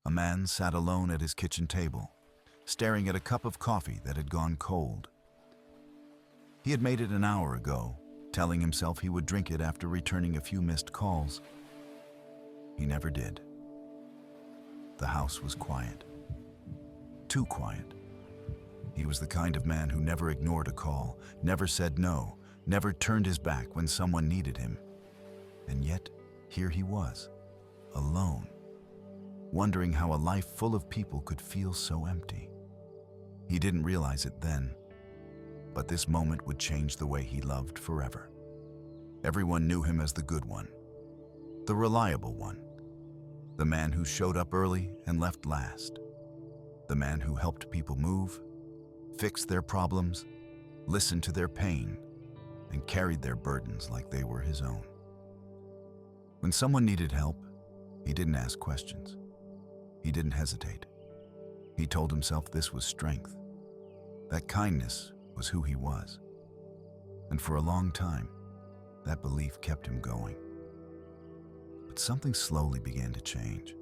A man sat alone at his kitchen table, staring at a cup of coffee that had gone cold. He had made it an hour ago, telling himself he would drink it after returning a few missed calls. He never did. The house was quiet. Too quiet. He was the kind of man who never ignored a call, never said no, never turned his back when someone needed him. And yet, here he was, alone, wondering how a life full of people could feel so empty. He didn't realize it then, but this moment would change the way he loved forever. Everyone knew him as the good one, the reliable one, the man who showed up early and left last, the man who helped people move, fixed their problems, listened to their pain, and carried their burdens like they were his own. When someone needed help, he didn't ask questions. He didn't hesitate. He told himself this was strength, that kindness was who he was. And for a long time, that belief kept him going. But something slowly began to change.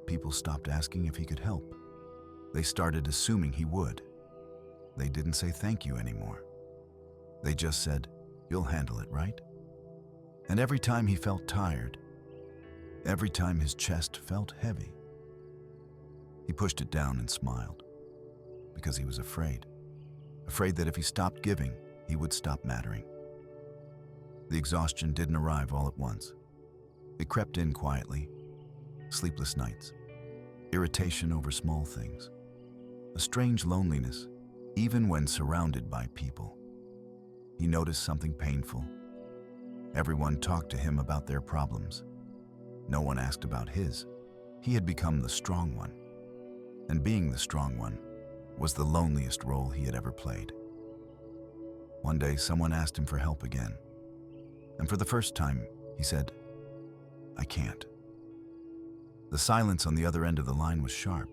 People stopped asking if he could help. They started assuming he would. They didn't say thank you anymore. They just said, "You'll handle it, right?" And every time he felt tired, every time his chest felt heavy, he pushed it down and smiled, because he was afraid that if he stopped giving, he would stop mattering. The exhaustion didn't arrive all at once. It crept in quietly. Sleepless nights, irritation over small things, a strange loneliness, even when surrounded by people. He noticed something painful. Everyone talked to him about their problems. No one asked about his. He had become the strong one. And being the strong one was the loneliest role he had ever played. One day, someone asked him for help again. And for the first time, he said, "I can't." The silence on the other end of the line was sharp.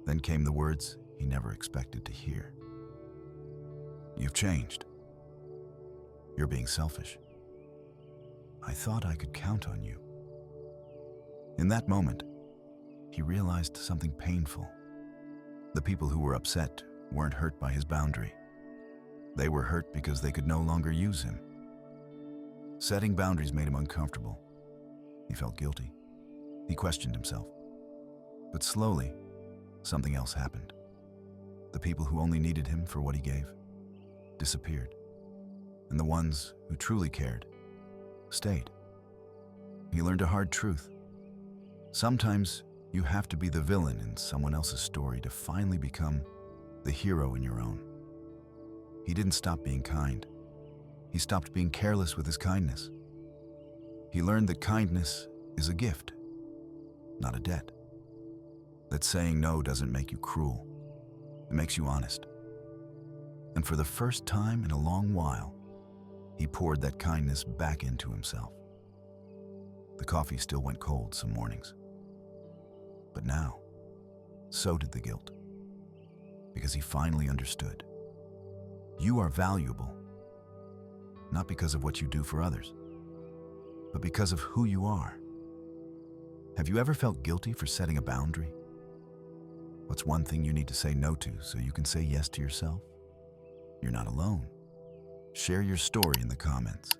Then came the words he never expected to hear. "You've changed. You're being selfish. I thought I could count on you." In that moment, he realized something painful. The people who were upset weren't hurt by his boundary. They were hurt because they could no longer use him. Setting boundaries made him uncomfortable. He felt guilty. He questioned himself. But slowly, something else happened. The people who only needed him for what he gave disappeared. And the ones who truly cared stayed. He learned a hard truth. Sometimes you have to be the villain in someone else's story to finally become the hero in your own. He didn't stop being kind. He stopped being careless with his kindness. He learned that kindness is a gift, not a debt. That saying no doesn't make you cruel. It makes you honest. And for the first time in a long while, he poured that kindness back into himself. The coffee still went cold some mornings. But now, so did the guilt. Because he finally understood. You are valuable, not because of what you do for others, but because of who you are. Have you ever felt guilty for setting a boundary? What's one thing you need to say no to so you can say yes to yourself? You're not alone. Share your story in the comments.